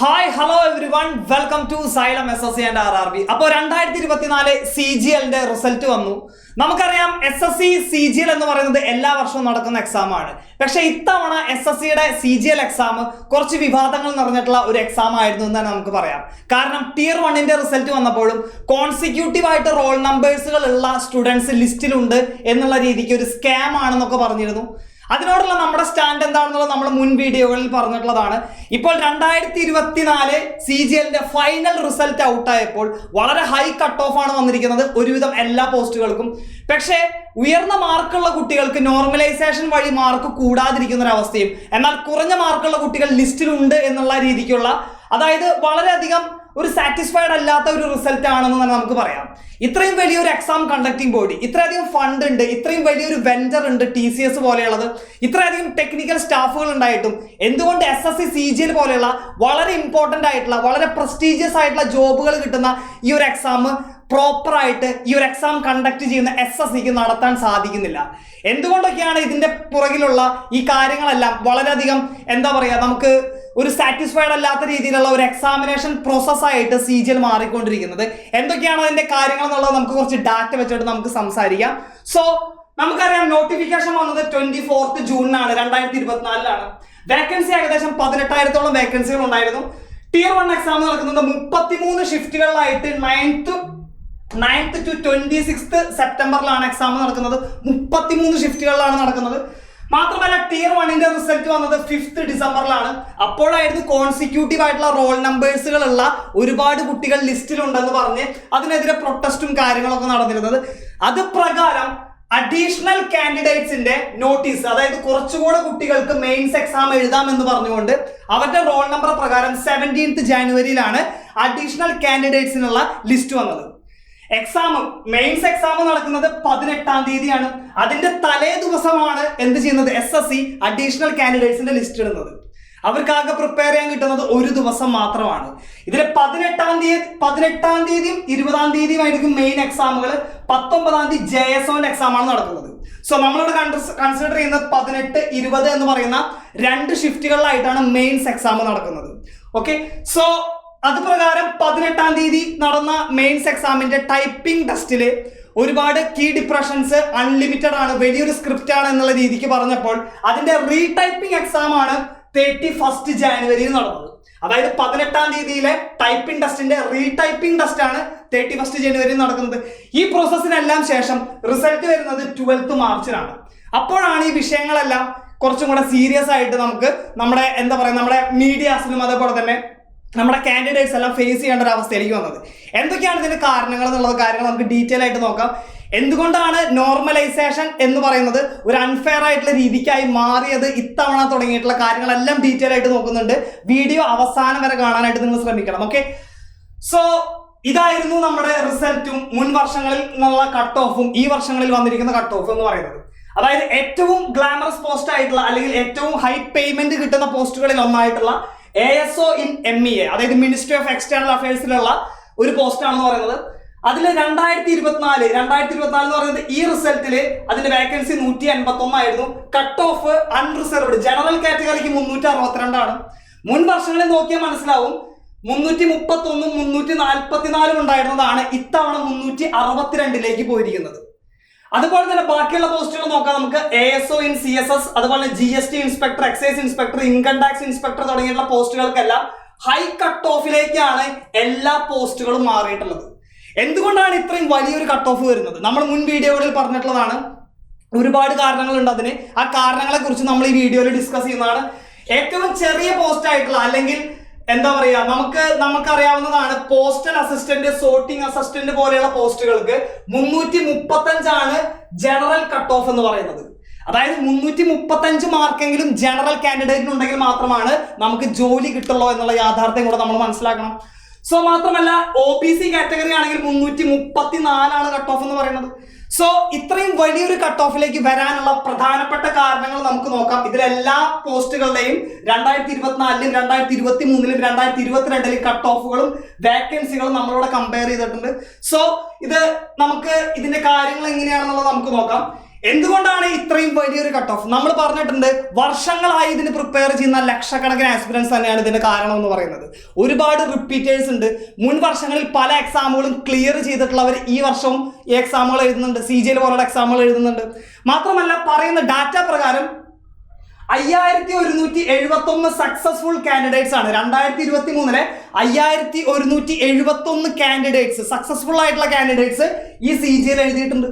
Hi hello everyone welcome to Xylem SSC and RRB. അപ്പോൾ 2024 CGL result വന്നു. നമുക്കറിയാം SSC CGL എന്ന് പറയുന്നത് എല്ലാ വർഷവും നടക്കുന്ന എക്സാം ആണ്. പക്ഷെ ഇത്തവണ SSCയുടെ CGL എക്സാം കുറച്ച് വിവാദങ്ങൾ നിറഞ്ഞിട്ടുള്ള ഒരു എക്സാം ആയിരുന്നു എന്ന് തന്നെ നമുക്ക് പറയാം. കാരണം Tier 1 റിസൾട്ട് വന്നപ്പോഴും കോൺസിക്യൂട്ടീവ് ആയിട്ട് റോൾ നമ്പേഴ്സുകൾ ഉള്ള സ്റ്റുഡൻസ് ലിസ്റ്റിലുണ്ട് എന്നുള്ള രീതിക്ക് ഒരു സ്കാം ആണെന്നൊക്കെ പറഞ്ഞിരുന്നു. അതിനോടുള്ള നമ്മുടെ സ്റ്റാൻഡ് എന്താണെന്നുള്ളത് നമ്മൾ മുൻ വീഡിയോകളിൽ പറഞ്ഞിട്ടുള്ളതാണ്. ഇപ്പോൾ 2024 CGL ഫൈനൽ റിസൾട്ട് ഔട്ടായപ്പോൾ വളരെ ഹൈ കട്ട് ഓഫ് ആണ് വന്നിരിക്കുന്നത് ഒരുവിധം എല്ലാ പോസ്റ്റുകൾക്കും. പക്ഷേ ഉയർന്ന മാർക്കുള്ള കുട്ടികൾക്ക് നോർമലൈസേഷൻ വഴി മാർക്ക് കൂടാതിരിക്കുന്ന ഒരു അവസ്ഥയും, എന്നാൽ കുറഞ്ഞ മാർക്കുള്ള കുട്ടികൾ ലിസ്റ്റിലുണ്ട് എന്നുള്ള രീതിക്കുള്ള, അതായത് വളരെയധികം ഒരു സാറ്റിസ്ഫൈഡ് അല്ലാത്ത ഒരു റിസൾട്ട് ആണെന്ന് തന്നെ നമുക്ക് പറയാം. ഇത്രയും വലിയൊരു എക്സാം കണ്ടക്ടിങ് ബോഡി, ഇത്രയധികം ഫണ്ട് ഉണ്ട്, ഇത്രയും വലിയൊരു വെഞ്ചർ ഉണ്ട് TCS പോലെയുള്ളത്, ഇത്രയധികം ടെക്നിക്കൽ സ്റ്റാഫുകൾ ഉണ്ടായിട്ടും എന്തുകൊണ്ട് SSC CGL പോലെയുള്ള വളരെ ഇമ്പോർട്ടൻ്റ് ആയിട്ടുള്ള വളരെ പ്രസ്റ്റീജിയസ് ആയിട്ടുള്ള ജോബുകൾ കിട്ടുന്ന ഈ ഒരു എക്സാം പ്രോപ്പറായിട്ട് ഈ ഒരു എക്സാം കണ്ടക്ട് ചെയ്യുന്ന SSCക്ക് നടത്താൻ സാധിക്കുന്നില്ല? എന്തുകൊണ്ടൊക്കെയാണ് ഇതിന്റെ പുറകിലുള്ള ഈ കാര്യങ്ങളെല്ലാം വളരെയധികം എന്താ പറയുക, നമുക്ക് ഒരു സാറ്റിസ്ഫൈഡ് അല്ലാത്ത രീതിയിലുള്ള ഒരു എക്സാമിനേഷൻ പ്രോസസ്സായിട്ട് CGL മാറിക്കൊണ്ടിരിക്കുന്നത്? എന്തൊക്കെയാണ് അതിന്റെ കാര്യങ്ങൾ എന്നുള്ളത് നമുക്ക് കുറച്ച് ഡാറ്റ വെച്ചിട്ട് നമുക്ക് സംസാരിക്കാം. സോ നമുക്കറിയാം, നോട്ടിഫിക്കേഷൻ വന്നത് 24 ജൂണിനാണ്, 2024 വേക്കൻസി ഏകദേശം 18,000-ഓളം വേക്കൻസികൾ ഉണ്ടായിരുന്നു. Tier 1 എക്സാം നടക്കുന്നത് 33 ഷിഫ്റ്റുകളിലായിട്ട് 9th to 26th സെപ്റ്റംബറിലാണ് എക്സാം നടക്കുന്നത്. 33 ഷിഫ്റ്റുകളിലാണ് നടക്കുന്നത്. മാത്രമല്ല Tier 1 റിസൾട്ട് വന്നത് 5th ഡിസംബറിലാണ്. അപ്പോഴായിരുന്നു കോൺസിക്യൂട്ടീവ് ആയിട്ടുള്ള റോൾ നമ്പേഴ്സുകളുള്ള ഒരുപാട് കുട്ടികൾ ലിസ്റ്റിലുണ്ടെന്ന് പറഞ്ഞ് അതിനെതിരെ പ്രൊട്ടസ്റ്റും കാര്യങ്ങളൊക്കെ നടന്നിരുന്നത്. അത് പ്രകാരം അഡീഷണൽ കാൻഡിഡേറ്റ്സിന്റെ നോട്ടീസ്, അതായത് കുറച്ചുകൂടെ കുട്ടികൾക്ക് മെയിൻസ് എക്സാം എഴുതാമെന്ന് പറഞ്ഞുകൊണ്ട് അവരുടെ റോൾ നമ്പർ പ്രകാരം 17th ജാനുവരിയിലാണ് അഡീഷണൽ കാൻഡിഡേറ്റ്സിനുള്ള ലിസ്റ്റ് വന്നത്. മെയിൻസ് എക്സാം നടക്കുന്നത് 18-ാം തീയതിയാണ്. അതിന്റെ തലേ ദിവസമാണ് എന്ത് ചെയ്യുന്നത്, SSC അഡീഷണൽ കാൻഡിഡേറ്റ്സിന്റെ ലിസ്റ്റ് ഇടുന്നത്. അവർക്കാകെ പ്രിപ്പയർ ചെയ്യാൻ കിട്ടുന്നത് ഒരു ദിവസം മാത്രമാണ്. ഇതിൽ 18-ാം തീയതിയും 20-ാം തീയതിയും ആയിരിക്കും മെയിൻ എക്സാമുകൾ. 19-ാം തീയതി JSOന്റെ എക്സാം ആണ് നടക്കുന്നത്. സോ നമ്മളിവിടെ കൺസിഡർ ചെയ്യുന്നത് 18, 20 എന്ന് പറയുന്ന 2 ഷിഫ്റ്റുകളിലായിട്ടാണ് മെയിൻസ് എക്സാം നടക്കുന്നത്. ഓക്കെ, സോ അത് പ്രകാരം 18-ാം തീയതി നടന്ന മെയിൻസ് എക്സാമിന്റെ ടൈപ്പിംഗ് ടെസ്റ്റില് ഒരുപാട് കീ ഡിപ്രഷൻസ് അൺലിമിറ്റഡ് ആണ്, വലിയൊരു സ്ക്രിപ്റ്റ് ആണ് എന്നുള്ള രീതിക്ക് പറഞ്ഞപ്പോൾ അതിന്റെ റീടൈപ്പിംഗ് എക്സാം ആണ് 31st ജാനുവരിയിൽ നടന്നത്. അതായത് 18-ാം തീയതിയിലെ ടൈപ്പിംഗ് ടെസ്റ്റിന്റെ റീടൈപ്പിംഗ് ടെസ്റ്റ് ആണ് 31st ജനുവരിയിൽ നടക്കുന്നത്. ഈ പ്രോസസ്സിനെല്ലാം ശേഷം റിസൾട്ട് വരുന്നത് 12th മാർച്ചിലാണ്. അപ്പോഴാണ് ഈ വിഷയങ്ങളെല്ലാം കുറച്ചും കൂടെ സീരിയസ് ആയിട്ട് നമുക്ക് നമ്മുടെ എന്താ പറയുക, നമ്മുടെ മീഡിയാസിലും അതേപോലെ തന്നെ നമ്മുടെ കാൻഡിഡേറ്റ്സ് എല്ലാം ഫേസ് ചെയ്യേണ്ട ഒരു അവസ്ഥയിലേക്ക് വന്നത്. എന്തൊക്കെയാണ് ഇതിന്റെ കാരണങ്ങൾ എന്നുള്ള കാര്യങ്ങൾ നമുക്ക് ഡീറ്റെയിൽ ആയിട്ട് നോക്കാം. എന്തുകൊണ്ടാണ് നോർമലൈസേഷൻ എന്ന് പറയുന്നത് ഒരു അൺഫെയർ ആയിട്ടുള്ള രീതിക്കായി മാറിയത്, ഇത്തവണ തുടങ്ങിയിട്ടുള്ള കാര്യങ്ങളെല്ലാം ഡീറ്റെയിൽ ആയിട്ട് നോക്കുന്നുണ്ട്. വീഡിയോ അവസാനം വരെ കാണാനായിട്ട് നിങ്ങൾ ശ്രമിക്കണം. ഓക്കെ, സോ ഇതായിരുന്നു നമ്മുടെ റിസൾട്ടും മുൻ വർഷങ്ങളിൽ നിന്നുള്ള കട്ട് ഓഫും ഈ വർഷങ്ങളിൽ വന്നിരിക്കുന്ന കട്ട് ഓഫ് എന്ന് പറയുന്നത്. അതായത് ഏറ്റവും ഗ്ലാമറസ് പോസ്റ്റ് ആയിട്ടുള്ള അല്ലെങ്കിൽ ഏറ്റവും ഹൈ പേയ്മെന്റ് കിട്ടുന്ന പോസ്റ്റുകളിൽ ഒന്നായിട്ടുള്ള ASO in MEA, അതായത് മിനിസ്ട്രി ഓഫ് എക്സ്റ്റേണൽ അഫയേഴ്സിലുള്ള ഒരു പോസ്റ്റ് ആണെന്ന് പറയുന്നത്. അതിൽ 2024 എന്ന് പറയുന്നത് ഈ റിസൾട്ടില് അതിന്റെ വേക്കൻസി 151 ആയിരുന്നു. കട്ട് ഓഫ് അൺറിസർവ്ഡ് ജനറൽ കാറ്റഗറിക്ക് 362 ആണ്. മുൻ വർഷങ്ങളിൽ നോക്കിയാൽ മനസ്സിലാവും 331, 344 ഉണ്ടായിരുന്നതാണ് ഇത്തവണ 362 പോയിരിക്കുന്നത്. അതുപോലെ തന്നെ ബാക്കിയുള്ള പോസ്റ്റുകൾ നോക്കാം നമുക്ക്. ASO in CSS, അതുപോലെ GST inspector, excise inspector, income tax inspector തുടങ്ങിയിട്ടുള്ള പോസ്റ്റുകൾക്കെല്ലാം ഹൈ കട്ട് ഓഫിലേക്കാണ് എല്ലാ പോസ്റ്റുകളും മാറിയിട്ടുള്ളത്. എന്തുകൊണ്ടാണ് ഇത്രയും വലിയൊരു കട്ട് ഓഫ് വരുന്നത്? നമ്മൾ മുൻ വീഡിയോകളിൽ പറഞ്ഞിട്ടുള്ളതാണ്. ഒരുപാട് കാരണങ്ങളുണ്ട് അതിന്. ആ കാരണങ്ങളെ കുറിച്ച് നമ്മൾ ഈ വീഡിയോയിൽ ഡിസ്കസ് ചെയ്യുന്നതാണ്. ഏറ്റവും ചെറിയ പോസ്റ്റ് ആയിട്ടുള്ള അല്ലെങ്കിൽ എന്താ പറയാ, നമുക്കറിയാവുന്നതാണ് പോസ്റ്റൽ അസിസ്റ്റന്റ്, സോർട്ടിംഗ് അസിസ്റ്റന്റ് പോലെയുള്ള പോസ്റ്റുകൾക്ക് 335 ആണ് ജനറൽ കട്ട് ഓഫ് എന്ന് പറയുന്നത്. അതായത് 335 മാർക്കെങ്കിലും ജനറൽ കാൻഡിഡേറ്റിന് ഉണ്ടെങ്കിൽ മാത്രമാണ് നമുക്ക് ജോലി കിട്ടുള്ളൂ എന്നുള്ള യാഥാർത്ഥ്യം കൂടെ നമ്മൾ മനസ്സിലാക്കണം. സോ മാത്രമല്ല OBC കാറ്റഗറി ആണെങ്കിൽ 334 ആണ് കട്ട് ഓഫ് എന്ന് പറയുന്നത്. സോ ഇത്രയും വലിയൊരു കട്ട് ഓഫിലേക്ക് വരാനുള്ള പ്രധാനപ്പെട്ട കാരണങ്ങൾ നമുക്ക് നോക്കാം. ഇതിലെല്ലാ പോസ്റ്റുകളുടെയും 2024, 2023, 2022 കട്ട് ഓഫുകളും വേക്കൻസികളും നമ്മളിവിടെ കമ്പയർ ചെയ്തിട്ടുണ്ട്. സോ ഇത് നമുക്ക് ഇതിന്റെ കാര്യങ്ങൾ എങ്ങനെയാണെന്നുള്ളത് നമുക്ക് നോക്കാം. എന്തുകൊണ്ടാണ് ഇത്രയും വലിയൊരു കട്ട് ഓഫ്? നമ്മൾ പറഞ്ഞിട്ടുണ്ട്, വർഷങ്ങളായി ഇതിന് പ്രിപ്പയർ ചെയ്യുന്ന ലക്ഷക്കണക്കിന് ആസ്പിരൻസ് തന്നെയാണ് ഇതിന്റെ കാരണം എന്ന് പറയുന്നത്. ഒരുപാട് റിപ്പീറ്റേഴ്സ് ഉണ്ട്. മുൻ വർഷങ്ങളിൽ പല എക്സാമുകളും ക്ലിയർ ചെയ്തിട്ടുള്ളവർ ഈ വർഷവും ഈ എക്സാമുകൾ എഴുതുന്നുണ്ട്, CGL പോലുള്ള എക്സാമുകൾ എഴുതുന്നുണ്ട്. മാത്രമല്ല, പറയുന്ന ഡാറ്റ പ്രകാരം 5171 സക്സസ്ഫുൾ കാൻഡിഡേറ്റ്സ് ആണ് 2023 5171 കാൻഡിഡേറ്റ്സ്, സക്സസ്ഫുൾ ആയിട്ടുള്ള കാൻഡിഡേറ്റ്സ് ഈ CGL എഴുതിയിട്ടുണ്ട്.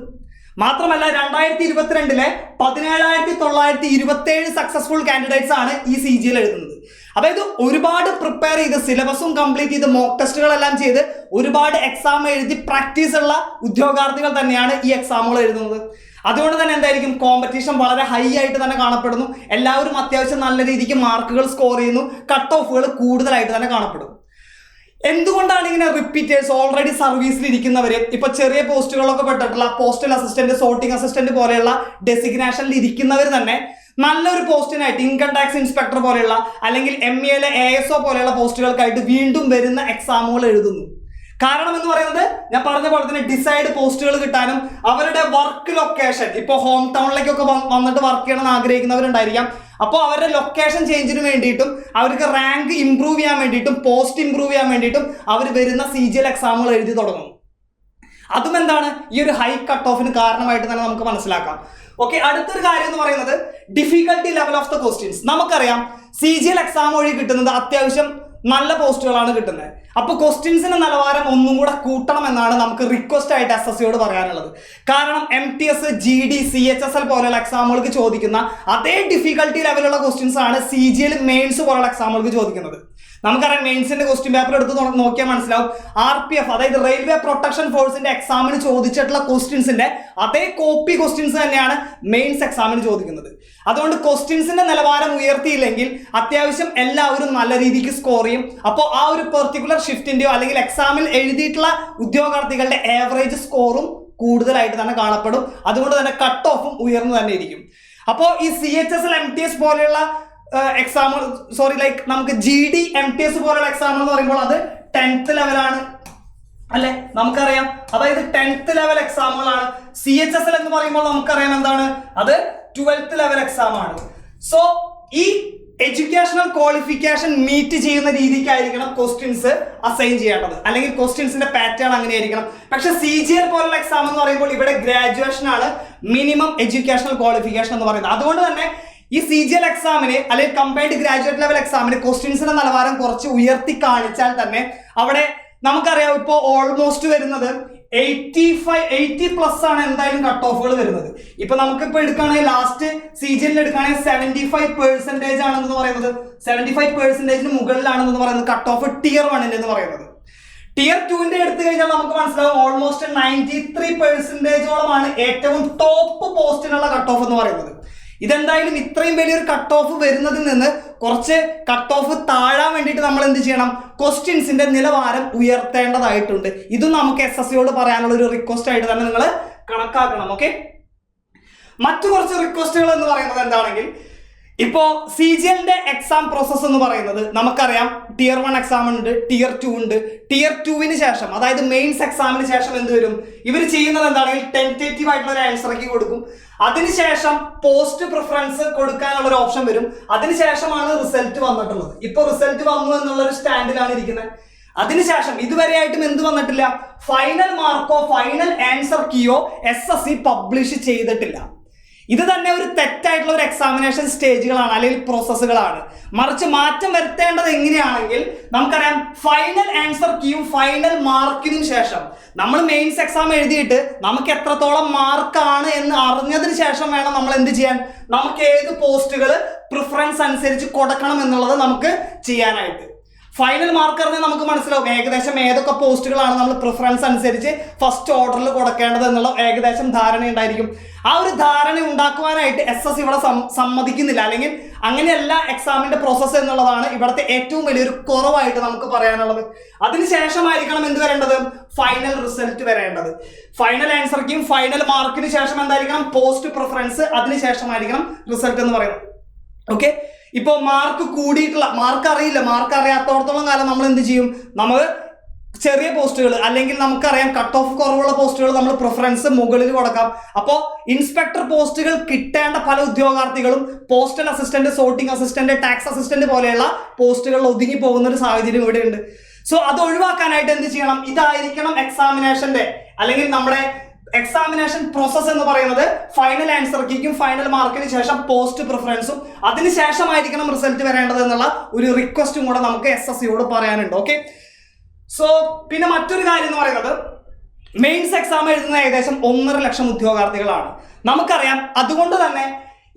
മാത്രമല്ല 2022 17,927 സക്സസ്ഫുൾ കാൻഡിഡേറ്റ്സ് ആണ് ഈ CGL എഴുതുന്നത്. അതായത് ഒരുപാട് പ്രിപ്പയർ ചെയ്ത് സിലബസും കംപ്ലീറ്റ് ചെയ്ത് മോക്ക് ടെസ്റ്റുകളെല്ലാം ചെയ്ത് ഒരുപാട് എക്സാം എഴുതി പ്രാക്ടീസ് ഉള്ള ഉദ്യോഗാർത്ഥികൾ തന്നെയാണ് ഈ എക്സാമുകൾ എഴുതുന്നത്. അതുകൊണ്ട് തന്നെ എന്തായിരിക്കും, കോമ്പറ്റീഷൻ വളരെ ഹൈ ആയിട്ട് തന്നെ കാണപ്പെടുന്നു. എല്ലാവരും അത്യാവശ്യം നല്ല രീതിക്ക് മാർക്കുകൾ സ്കോർ ചെയ്യുന്നു. കട്ട് ഓഫുകൾ കൂടുതലായിട്ട് തന്നെ കാണപ്പെടും. എന്തുകൊണ്ടാണ് ഇങ്ങനെ റിപ്പീറ്റേഴ്സ്, ഓൾറെഡി സർവീസിൽ ഇരിക്കുന്നവര്, ഇപ്പൊ ചെറിയ പോസ്റ്റുകളൊക്കെ പെട്ടിട്ടുള്ള പോസ്റ്റൽ അസിസ്റ്റന്റ്, സോർട്ടിംഗ് അസിസ്റ്റന്റ് പോലെയുള്ള ഡെസിഗ്നേഷനിൽ ഇരിക്കുന്നവർ തന്നെ നല്ലൊരു പോസ്റ്റിനായിട്ട്, ഇൻകം ടാക്സ് ഇൻസ്പെക്ടർ പോലെയുള്ള അല്ലെങ്കിൽ MA ASO പോലെയുള്ള പോസ്റ്റുകൾക്കായിട്ട് വീണ്ടും വരുന്ന എക്സാമുകൾ എഴുതുന്നു? കാരണം എന്ന് പറയുന്നത്, ഞാൻ പറഞ്ഞ പോലെ തന്നെ ഡിസൈഡ് പോസ്റ്റുകൾ കിട്ടാനും അവരുടെ വർക്ക് ലൊക്കേഷൻ, ഇപ്പോൾ ഹോം ടൗണിലേക്കൊക്കെ വന്നിട്ട് വർക്ക് ചെയ്യണമെന്ന് ആഗ്രഹിക്കുന്നവരുണ്ടായിരിക്കാം. അപ്പോൾ അവരുടെ ലൊക്കേഷൻ ചേഞ്ചിന് വേണ്ടിയിട്ടും അവർക്ക് റാങ്ക് ഇംപ്രൂവ് ചെയ്യാൻ വേണ്ടിയിട്ടും പോസ്റ്റ് ഇംപ്രൂവ് ചെയ്യാൻ വേണ്ടിയിട്ടും അവർ വരുന്ന CGL എക്സാമുകൾ എഴുതി തുടങ്ങും. അതും എന്താണ് ഈ ഒരു ഹൈ കട്ട് ഓഫിന് കാരണമായിട്ട് തന്നെ നമുക്ക് മനസ്സിലാക്കാം. ഓക്കെ, അടുത്തൊരു കാര്യം എന്ന് പറയുന്നത് difficulty level of the questions. നമുക്കറിയാം CGL എക്സാം വഴി കിട്ടുന്നത് അത്യാവശ്യം നല്ല പോസ്റ്റുകളാണ് കിട്ടുന്നത്. അപ്പോൾ ക്വസ്റ്റ്യൻസിന്റെ നിലവാരം ഒന്നും കൂടെ കൂട്ടണം എന്നാണ് നമുക്ക് റിക്വസ്റ്റ് ആയിട്ട് SSCയോട് പറയാനുള്ളത്. കാരണം MTS, GD, CHSL പോലെയുള്ള എക്സാമുകൾക്ക് ചോദിക്കുന്ന അതേ ഡിഫിക്കൽട്ടി ലെവലുള്ള ക്വസ്റ്റ്യൻസ് ആണ് CGL മെയിൻസ് പോലുള്ള എക്സാമുകൾക്ക് ചോദിക്കുന്നത്. നമുക്കറിയാം, മെയിൻസിന്റെ ക്വസ്റ്റ്യൻ പേപ്പർ എടുത്ത് നോക്കിയാൽ മനസ്സിലാവും, RPF അതായത് റെയിൽവേ പ്രൊട്ടക്ഷൻ ഫോഴ്സിന്റെ എക്സാമിന് ചോദിച്ചിട്ടുള്ള ക്വസ്റ്റ്യൻസിന്റെ അതേ കോപ്പി ക്വസ്റ്റ്യൻസ് തന്നെയാണ് മെയിൻസ് എക്സാമിന് ചോദിക്കുന്നത്. അതുകൊണ്ട് ക്വസ്റ്റ്യൻസിന്റെ നിലവാരം ഉയർത്തിയില്ലെങ്കിൽ അത്യാവശ്യം എല്ലാവരും നല്ല രീതിക്ക് സ്കോർ ചെയ്യും. അപ്പോൾ ആ ഒരു പെർട്ടിക്കുലർ ഷിഫ്റ്റിന്റെയോ അല്ലെങ്കിൽ എക്സാമിൽ എഴുതിയിട്ടുള്ള ഉദ്യോഗാർത്ഥികളുടെ ആവറേജ് സ്കോറും കൂടുതലായിട്ട് തന്നെ കാണപ്പെടും. അതുകൊണ്ട് തന്നെ കട്ട് ഓഫും ഉയർന്നു തന്നെ ഇരിക്കും. അപ്പോൾ ഈ CHSL, MTS പോലെയുള്ള എക്സാം, നമുക്ക് GD, MTS പോലുള്ള എക്സാം എന്ന് പറയുമ്പോൾ അത് 10th ലെവലാണ് അല്ലെ, നമുക്കറിയാം. അതായത് 10th ലെവൽ എക്സാമുകളാണ്. CHSL എന്ന് പറയുമ്പോൾ നമുക്കറിയാം എന്താണ്, അത് 12th ലെവൽ എക്സാം ആണ്. സോ ഈ എഡ്യൂക്കേഷണൽ ക്വാളിഫിക്കേഷൻ മീറ്റ് ചെയ്യുന്ന രീതിക്കായിരിക്കണം ക്വസ്റ്റ്യൻസ് അസൈൻ ചെയ്യേണ്ടത്, അല്ലെങ്കിൽ ക്വസ്റ്റ്യൻസിന്റെ പാറ്റേൺ അങ്ങനെയായിരിക്കണം. പക്ഷെ CGL പോലുള്ള എക്സാം എന്ന് പറയുമ്പോൾ ഇവിടെ ഗ്രാജുവേഷൻ ആണ് മിനിമം എഡ്യൂക്കേഷണൽ ക്വാളിഫിക്കേഷൻ എന്ന് പറയുന്നത്. അതുകൊണ്ട് തന്നെ ഈ CGL എക്സാമിന് അല്ലെങ്കിൽ കമ്പൈൻഡ് ഗ്രാജുവേറ്റ് ലെവൽ എക്സാമിന് ക്വസ്റ്റ്യൻസിന്റെ നിലവാരം കുറച്ച് ഉയർത്തി കാണിച്ചാൽ തന്നെ അവിടെ നമുക്കറിയാം, ഇപ്പോൾ ഓൾമോസ്റ്റ് വരുന്നത് 80+ ആണ് എന്തായാലും കട്ട് ഓഫുകൾ വരുന്നത്. ഇപ്പൊ നമുക്കിപ്പോ എടുക്കുകയാണെങ്കിൽ ലാസ്റ്റ് CGL എടുക്കുകയാണെങ്കിൽ 75% ആണെന്ന് പറയുന്നത്, 75% മുകളിലാണെന്ന് പറയുന്നത് കട്ട് ഓഫ് Tier 1 എന്ന് പറയുന്നത്. Tier 2 എടുത്തു കഴിഞ്ഞാൽ നമുക്ക് മനസ്സിലാവും ഓൾമോസ്റ്റ് 93%ഓളമാണ് ഏറ്റവും ടോപ്പ് പോസ്റ്റിനുള്ള കട്ട് ഓഫ് എന്ന് പറയുന്നത്. ഇതെന്തായാലും ഇത്രയും വലിയൊരു കട്ട് ഓഫ് വരുന്നതിൽ നിന്ന് കുറച്ച് കട്ട് ഓഫ് താഴാൻ വേണ്ടിയിട്ട് നമ്മൾ എന്ത് ചെയ്യണം, ക്വസ്റ്റ്യൻസിന്റെ നിലവാരം ഉയർത്തേണ്ടതായിട്ടുണ്ട്. ഇതും നമുക്ക് SSCയോട് പറയാനുള്ള ഒരു റിക്വസ്റ്റ് ആയിട്ട് തന്നെ നിങ്ങൾ കണക്കാക്കണം. ഓക്കെ, മറ്റു കുറച്ച് റിക്വസ്റ്റുകൾ എന്ന് പറയുന്നത് എന്താണെങ്കിൽ, ഇപ്പോ CGLന്റെ എക്സാം പ്രോസസ് എന്ന് പറയുന്നത് നമുക്കറിയാം, Tier 1 എക്സാം ഉണ്ട്, Tier 2 ഉണ്ട്. Tier 2 ശേഷം, അതായത് മെയിൻസ് എക്സാമിന് ശേഷം എന്ത് വരും, ഇവർ ചെയ്യുന്നത് എന്താണെങ്കിൽ ടെന്റേറ്റീവ് ആയിട്ടുള്ള ഒരു ആൻസർ കീ കൊടുക്കും. അതിനുശേഷം പോസ്റ്റ് പ്രിഫറൻസ് കൊടുക്കാനുള്ള ഒരു ഓപ്ഷൻ വരും. അതിനുശേഷമാണ് റിസൾട്ട് വന്നിട്ടുള്ളത്. ഇപ്പൊ റിസൾട്ട് വന്നു എന്നുള്ള ഒരു സ്റ്റാൻഡിലാണ് ഇരിക്കുന്നത്. അതിനുശേഷം ഇതുവരെയായിട്ടും എന്ത് വന്നിട്ടില്ല, ഫൈനൽ മാർക്കോ ഫൈനൽ ആൻസർ കീയോ SSC പബ്ലിഷ് ചെയ്തിട്ടില്ല. ഇത് തന്നെ ഒരു തെറ്റായിട്ടുള്ള ഒരു എക്സാമിനേഷൻ സ്റ്റേജുകളാണ് അല്ലെങ്കിൽ പ്രോസസ്സുകളാണ്. മറിച്ച് മാറ്റം വരുത്തേണ്ടത് എങ്ങനെയാണെങ്കിൽ, നമുക്കറിയാം ഫൈനൽ ആൻസർ കീയും ഫൈനൽ മാർക്കിനും ശേഷം നമ്മൾ മെയിൻസ് എക്സാം എഴുതിയിട്ട് നമുക്ക് എത്രത്തോളം മാർക്കാണ് എന്ന് അറിഞ്ഞതിന് ശേഷം വേണം നമ്മൾ എന്ത് ചെയ്യാൻ, നമുക്ക് ഏത് പോസ്റ്റുകൾ പ്രിഫറൻസ് അനുസരിച്ച് കൊടുക്കണം എന്നുള്ളത് നമുക്ക് ചെയ്യാനായിട്ട്. ഫൈനൽ മാർക്ക് അറിഞ്ഞാൽ നമുക്ക് മനസ്സിലാവും ഏകദേശം ഏതൊക്കെ പോസ്റ്റുകളാണ് നമ്മൾ പ്രിഫറൻസ് അനുസരിച്ച് ഫസ്റ്റ് ഓർഡറിൽ കൊടുക്കേണ്ടത് എന്നുള്ള ഏകദേശം ധാരണ ഉണ്ടായിരിക്കും. ആ ഒരു ധാരണ ഉണ്ടാക്കുവാനായിട്ട് SSC ഇവിടെ സമ്മതിക്കുന്നില്ല, അല്ലെങ്കിൽ അങ്ങനെയല്ല എക്സാമിന്റെ പ്രോസസ്സ് എന്നുള്ളതാണ് ഇവിടുത്തെ ഏറ്റവും വലിയൊരു കുറവായിട്ട് നമുക്ക് പറയാനുള്ളത്. അതിനുശേഷമായിരിക്കണം എന്ത് വരേണ്ടത്, ഫൈനൽ റിസൾട്ട് വരേണ്ടത്. ഫൈനൽ ആൻസർ കീയും ഫൈനൽ മാർക്കിന് ശേഷം എന്തായിരിക്കണം, പോസ്റ്റ് പ്രിഫറൻസ്, അതിനുശേഷമായിരിക്കണം റിസൾട്ട് എന്ന് പറയുന്നത്. ഓക്കെ, ഇപ്പോൾ മാർക്ക് കൂടിയിട്ടുള്ള, മാർക്ക് അറിയില്ല, മാർക്ക് അറിയാത്തോടത്തോളം കാലം നമ്മൾ എന്ത് ചെയ്യും, നമ്മൾ ചെറിയ പോസ്റ്റുകൾ അല്ലെങ്കിൽ നമുക്കറിയാം കട്ട് ഓഫ് കുറവുള്ള പോസ്റ്റുകൾ നമ്മൾ പ്രിഫറൻസ് മുകളിൽ കൊടുക്കാം. അപ്പോൾ ഇൻസ്പെക്ടർ പോസ്റ്റുകൾ കിട്ടേണ്ട പല ഉദ്യോഗാർത്ഥികളും postal assistant, sorting assistant, tax assistant പോലെയുള്ള പോസ്റ്റുകളിൽ ഒതുങ്ങി പോകുന്ന ഒരു സാഹചര്യം ഇവിടെ ഉണ്ട്. സോ അത് ഒഴിവാക്കാനായിട്ട് എന്ത് ചെയ്യണം? ഇതായിരിക്കണം എക്സാമിനേഷന്റെ അല്ലെങ്കിൽ നമ്മുടെ എക്സാമിനേഷൻ പ്രോസസ് എന്ന് പറയുന്നത്. ഫൈനൽ ആൻസർ കീക്കും ഫൈനൽ മാർക്കിന് ശേഷം പോസ്റ്റ് പ്രിഫറൻസും അതിനുശേഷമായിരിക്കണം റിസൾട്ട് വരേണ്ടത് എന്നുള്ള ഒരു റിക്വസ്റ്റും കൂടെ നമുക്ക് SSCയോട് പറയാനുണ്ട്. ഓക്കെ, സോ പിന്നെ മറ്റൊരു കാര്യം എന്ന് പറയുന്നത് മെയിൻസ് എക്സാം എഴുതുന്ന ഏകദേശം 1.5 ലക്ഷം ഉദ്യോഗാർത്ഥികളാണ് നമുക്കറിയാം. അതുകൊണ്ട് തന്നെ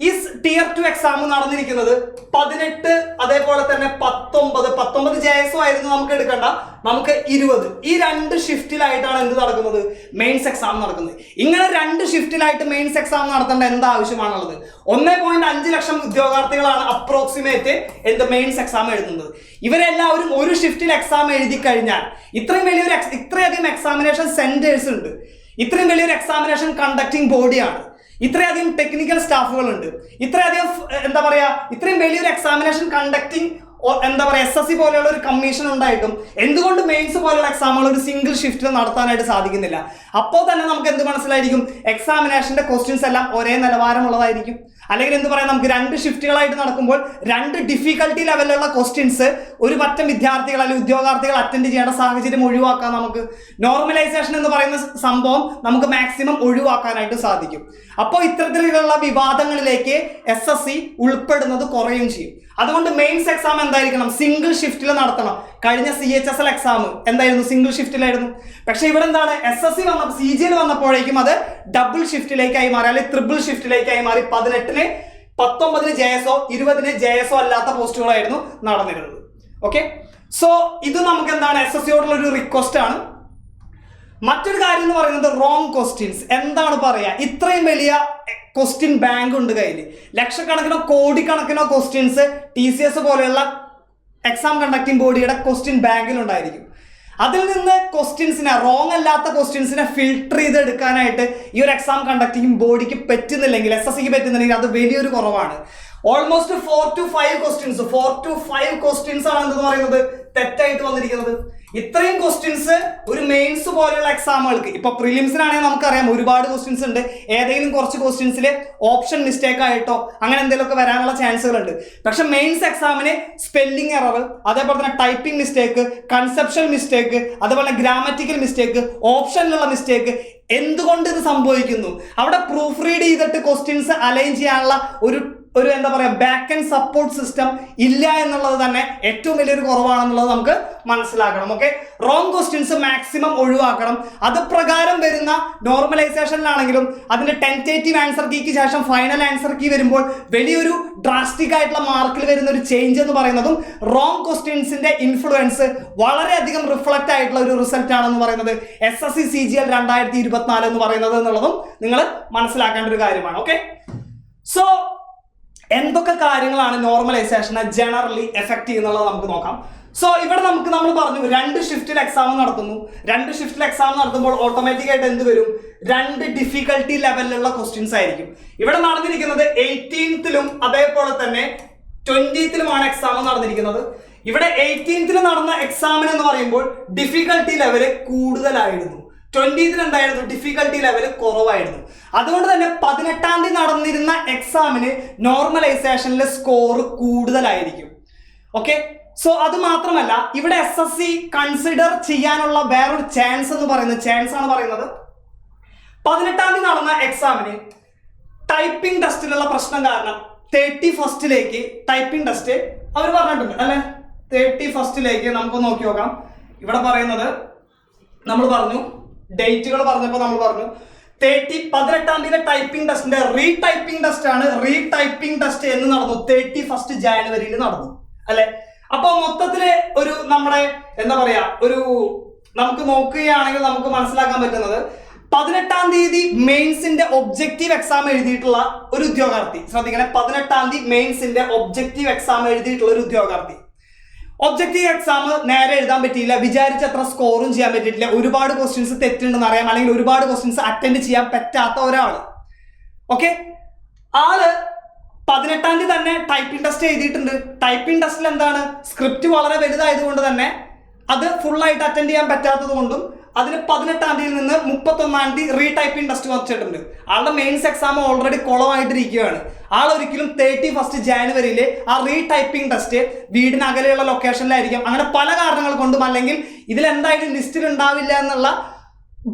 ഈ Tier 2 എക്സാം നടന്നിരിക്കുന്നത് 18, അതേപോലെ തന്നെ 19 JSO ആയിരുന്നു നമുക്ക് എടുക്കേണ്ട, നമുക്ക് 20. ഈ 2 ഷിഫ്റ്റിലായിട്ടാണ് എന്ത് നടക്കുന്നത്? മെയിൻസ് എക്സാം നടക്കുന്നത്. ഇങ്ങനെ 2 ഷിഫ്റ്റിലായിട്ട് മെയിൻസ് എക്സാം നടത്തേണ്ട എന്ത് ആവശ്യമാണുള്ളത്? 1.5 ലക്ഷം ഉദ്യോഗാർത്ഥികളാണ് അപ്രോക്സിമേറ്റ് എന്ത് മെയിൻസ് എക്സാം എഴുതുന്നത്. ഇവരെല്ലാവരും ഒരു ഷിഫ്റ്റിൽ എക്സാം എഴുതി കഴിഞ്ഞാൽ ഇത്രയധികം എക്സാമിനേഷൻ സെന്റേഴ്സ് ഉണ്ട്, ഇത്രയും വലിയൊരു എക്സാമിനേഷൻ കണ്ടക്ടിങ് ബോഡിയാണ്, ഇത്രയധികം ടെക്നിക്കൽ സ്റ്റാഫുകളുണ്ട്, ഇത്രയധികം എന്താ പറയാ, ഇത്രയും വലിയൊരു എക്സാമിനേഷൻ കണ്ടക്ടിങ് എന്താ പറയുക SSC പോലെയുള്ള ഒരു കമ്മീഷൻ ഉണ്ടായിട്ടും എന്തുകൊണ്ട് മെയിൻസ് പോലെയുള്ള എക്സാമുകൾ ഒരു സിംഗിൾ ഷിഫ്റ്റിൽ നടത്താനായിട്ട് സാധിക്കുന്നില്ല? അപ്പോൾ തന്നെ നമുക്ക് എന്ത് മനസ്സിലായിരിക്കും? എക്സാമിനേഷന്റെ ക്വസ്റ്റ്യൻസ് എല്ലാം ഒരേ നിലവാരമുള്ളതായിരിക്കും. അല്ലെങ്കിൽ എന്ത് പറയാം, നമുക്ക് 2 ഷിഫ്റ്റുകളായിട്ട് നടക്കുമ്പോൾ 2 ഡിഫിക്കൽട്ടി ലെവലിലുള്ള ക്വസ്റ്റ്യൻസ് ഒരു പറ്റം വിദ്യാർത്ഥികൾ അല്ലെങ്കിൽ ഉദ്യോഗാർത്ഥികൾ അറ്റൻഡ് ചെയ്യേണ്ട സാഹചര്യം ഒഴിവാക്കാൻ നമുക്ക് നോർമലൈസേഷൻ എന്ന് പറയുന്ന സംഭവം നമുക്ക് മാക്സിമം ഒഴിവാക്കാനായിട്ട് സാധിക്കും. അപ്പോൾ ഇത്തരത്തിലുള്ള വിവാദങ്ങളിലേക്ക് SSC ഉൾപ്പെടുന്നത് കുറയും ചെയ്യും. അതുകൊണ്ട് മെയിൻസ് എക്സാം എന്തായിരിക്കണം? സിംഗിൾ ഷിഫ്റ്റിൽ നടത്തണം. കഴിഞ്ഞ CHSL എക്സാം എന്തായിരുന്നു? സിംഗിൾ ഷിഫ്റ്റിലായിരുന്നു. പക്ഷെ ഇവിടെ എന്താണ്? SSC വന്നപ്പോൾ CGL വന്നപ്പോഴേക്കും അത് ഡബിൾ ഷിഫ്റ്റിലേക്കായി മാറി, അല്ലെങ്കിൽ ട്രിപ്പിൾ ഷിഫ്റ്റിലേക്കായി മാറി. 18-ന് 19-ന് JSO, 20-ന് JSO അല്ലാത്ത പോസ്റ്റുകളായിരുന്നു നടന്നിരുന്നത്. ഓക്കെ, സോ ഇത് നമുക്ക് എന്താണ് SSCയോടുള്ള ഒരു റിക്വസ്റ്റ് ആണ്. മറ്റൊരു കാര്യം എന്ന് പറയുന്നത് റോങ് ക്വസ്റ്റ്യൻസ്. എന്താണ് പറയാ, ഇത്രയും വലിയ ക്വസ്റ്റ്യൻ ബാങ്ക് ഉണ്ട് കയ്യിൽ, ലക്ഷക്കണക്കിനോ കോടിക്കണക്കിനോ ക്വസ്റ്റ്യൻസ് TCS പോലെയുള്ള എക്സാം കണ്ടക്ടിങ് ബോഡിയുടെ ക്വസ്റ്റ്യൻ ബാങ്കിലുണ്ടായിരിക്കും. അതിൽ നിന്ന് ക്വസ്റ്റ്യൻസിനെ, റോങ് അല്ലാത്ത ക്വസ്റ്റ്യൻസിനെ ഫിൽട്ടർ ചെയ്തെടുക്കാനായിട്ട് ഈ ഒരു എക്സാം കണ്ടക്ടിങ് ബോഡിക്ക് പറ്റുന്നില്ലെങ്കിൽ, SSCക്ക് പറ്റുന്നില്ലെങ്കിൽ അത് വലിയൊരു കുറവാണ്. ഓൾമോസ്റ്റ് 4 to 5 ക്വസ്റ്റ്യൻസ് ആണ് എന്ന് പറയുന്നത് തെറ്റായിട്ട് വന്നിരിക്കുന്നത്. ഇത്രയും ക്വസ്റ്റ്യൻസ് ഒരു മെയിൻസ് പോലെയുള്ള എക്സാമുകൾക്ക്, ഇപ്പൊ പ്രിലിംസിനാണെങ്കിൽ നമുക്കറിയാം ഒരുപാട് ക്വസ്റ്റ്യൻസ് ഉണ്ട്. ഏതെങ്കിലും കുറച്ച് ക്വസ്റ്റ്യൻസിൽ ഓപ്ഷൻ മിസ്റ്റേക്ക് ആയിട്ടോ അങ്ങനെ എന്തെങ്കിലുമൊക്കെ വരാനുള്ള ചാൻസുകൾ ഉണ്ട്. പക്ഷെ മെയിൻസ് എക്സാമിന് സ്പെല്ലിംഗ് എറർ, അതേപോലെ തന്നെ ടൈപ്പിംഗ് മിസ്റ്റേക്ക്, കൺസെപ്ഷൻ മിസ്റ്റേക്ക്, അതുപോലെ ഗ്രാമറ്റിക്കൽ മിസ്റ്റേക്ക്, ഓപ്ഷനിലുള്ള മിസ്റ്റേക്ക്, എന്തുകൊണ്ട് ഇത് സംഭവിക്കുന്നു? അവിടെ പ്രൂഫ് റീഡ് ചെയ്തിട്ട് ക്വസ്റ്റ്യൻസ് അലൈൻ ചെയ്യാനുള്ള ഒരു എന്താ പറയുക ബാക്ക് ആൻഡ് സപ്പോർട്ട് സിസ്റ്റം ഇല്ല എന്നുള്ളത് തന്നെ ഏറ്റവും വലിയൊരു കുറവാണെന്നുള്ളത് നമുക്ക് മനസ്സിലാക്കണം. ഓക്കെ, റോങ് ക്വസ്റ്റ്യൻസ് മാക്സിമം ഒഴിവാക്കണം. അത് പ്രകാരം വരുന്ന നോർമലൈസേഷനിലാണെങ്കിലും അതിന്റെ ടെന്റേറ്റീവ് ആൻസർ കീക്ക് ശേഷം ഫൈനൽ ആൻസർ കീ വരുമ്പോൾ വലിയൊരു ഡ്രാസ്റ്റിക് ആയിട്ടുള്ള മാർക്കിൽ വരുന്ന ഒരു ചേഞ്ച് എന്ന് പറയുന്നതും റോങ് ക്വസ്റ്റ്യൻസിന്റെ ഇൻഫ്ലുവൻസ് വളരെയധികം റിഫ്ലക്റ്റ് ആയിട്ടുള്ള ഒരു റിസൾട്ട് ആണെന്ന് പറയുന്നത് SSC CGL 2024 എന്ന് പറയുന്നത് എന്നുള്ളതും നിങ്ങൾ മനസ്സിലാക്കേണ്ട ഒരു കാര്യമാണ്. ഓക്കെ, സോ എന്തൊക്കെ കാര്യങ്ങളാണ് നോർമലൈസേഷനെ ജനറലി എഫക്ട് ചെയ്യുന്നുള്ളത് നമുക്ക് നോക്കാം. സോ ഇവിടെ നമ്മൾ പറഞ്ഞു 2 ഷിഫ്റ്റിൽ എക്സാം നടത്തുന്നു. 2 ഷിഫ്റ്റിൽ എക്സാം നടത്തുമ്പോൾ ഓട്ടോമാറ്റിക് ആയിട്ട് എന്ത് വരും? 2 ഡിഫിക്കൽട്ടി ലെവലിലുള്ള ക്വസ്റ്റ്യൻസ് ആയിരിക്കും. ഇവിടെ നടന്നിരിക്കുന്നത് 18th-ലും അതേപോലെ തന്നെ 20th-ലുമാണ് എക്സാം നടന്നിരിക്കുന്നത്. ഇവിടെ 18th-ല് നടന്ന എക്സാമിന് എന്ന് പറയുമ്പോൾ ഡിഫിക്കൽട്ടി ലെവല് കൂടുതലായിരുന്നു. 20th-ന് എന്തായിരുന്നു? ഡിഫിക്കൽട്ടി ലെവൽ കുറവായിരുന്നു. അതുകൊണ്ട് തന്നെ 18-ാം തീയതി നടന്നിരുന്ന എക്സാമിന് നോർമലൈസേഷനിലെ സ്കോർ കൂടുതലായിരിക്കും. ഓക്കെ, സോ അത് മാത്രമല്ല ഇവിടെ SSC കൺസിഡർ ചെയ്യാനുള്ള വേറൊരു ചാൻസ് ആണ് പറയുന്നത് 18-ാം തീയതി നടന്ന എക്സാമിന് ടൈപ്പിംഗ് ടെസ്റ്റിലുള്ള പ്രശ്നം കാരണം 31st-ലേക്ക് ടൈപ്പിംഗ് ടെസ്റ്റ് അവർ പറഞ്ഞിട്ടുണ്ട് അല്ലെ. 31st-ലേക്ക് നമുക്ക് നോക്കി നോക്കാം. ഇവിടെ പറയുന്നത് നമ്മൾ പറഞ്ഞു, ഡേറ്റുകൾ പറഞ്ഞപ്പോൾ നമ്മൾ പറഞ്ഞു 18-ാം തീയതി ടൈപ്പിംഗ് ടെസ്റ്റിന്റെ റീടൈപ്പിംഗ് ടെസ്റ്റ് ആണ്. റീടൈപ്പിംഗ് ടെസ്റ്റ് എന്ന് നടന്നു 31st ജാനുവരിയിൽ നടന്നു അല്ലെ. അപ്പൊ മൊത്തത്തില് ഒരു നമ്മുടെ എന്താ പറയാ നമുക്ക് നോക്കുകയാണെങ്കിൽ നമുക്ക് മനസ്സിലാക്കാൻ പറ്റുന്നത് 18-ാം തീയതി മെയിൻസിന്റെ ഒബ്ജക്റ്റീവ് എക്സാം എഴുതിയിട്ടുള്ള ഒരു ഉദ്യോഗാർത്ഥി, ശ്രദ്ധിക്കണേ, 18-ാം തീയതി മെയിൻസിന്റെ ഒബ്ജക്റ്റീവ് എക്സാം എഴുതിയിട്ടുള്ള ഒരു ഉദ്യോഗാർത്ഥി ഒബ്ജക്റ്റീവ് എക്സാം നേരെ എഴുതാൻ പറ്റിയില്ല, വിചാരിച്ചത്ര സ്കോറും ചെയ്യാൻ പറ്റിയിട്ടില്ല, ഒരുപാട് ക്വസ്റ്റ്യൻസ് തെറ്റുണ്ടെന്ന് അറിയാം, അല്ലെങ്കിൽ ഒരുപാട് ക്വസ്റ്റ്യൻസ് അറ്റൻഡ് ചെയ്യാൻ പറ്റാത്ത ഒരാള്. ഓക്കെ, ആള് 18-ാം തീയതി തന്നെ ടൈപ്പിംഗ് ടെസ്റ്റ് എഴുതിയിട്ടുണ്ട്. ടൈപ്പിംഗ് ടെസ്റ്റിൽ എന്താണ്, സ്ക്രിപ്റ്റ് വളരെ വലുതായതുകൊണ്ട് തന്നെ അത് ഫുള്ളായിട്ട് അറ്റൻഡ് ചെയ്യാൻ പറ്റാത്തത് കൊണ്ടും അതിന് 18-ാം തീയതിയിൽ നിന്ന് 31-ാം തീയതി റീടൈപ്പിംഗ് ടെസ്റ്റ് വച്ചിട്ടുണ്ട്. ആളുടെ മെയിൻസ് എക്സാം ഓൾറെഡി കുളമായിട്ടിരിക്കുകയാണ്. ആൾ ഒരിക്കലും 31 ജാനുവരിയിൽ ആ റീടൈപ്പിംഗ് ടെസ്റ്റ് വീടിന് അകലെയുള്ള ലൊക്കേഷനിലായിരിക്കും. അങ്ങനെ പല കാരണങ്ങൾ കൊണ്ടും അല്ലെങ്കിൽ ഇതിലെന്തായാലും ലിസ്റ്റിൽ ഉണ്ടാവില്ല എന്നുള്ള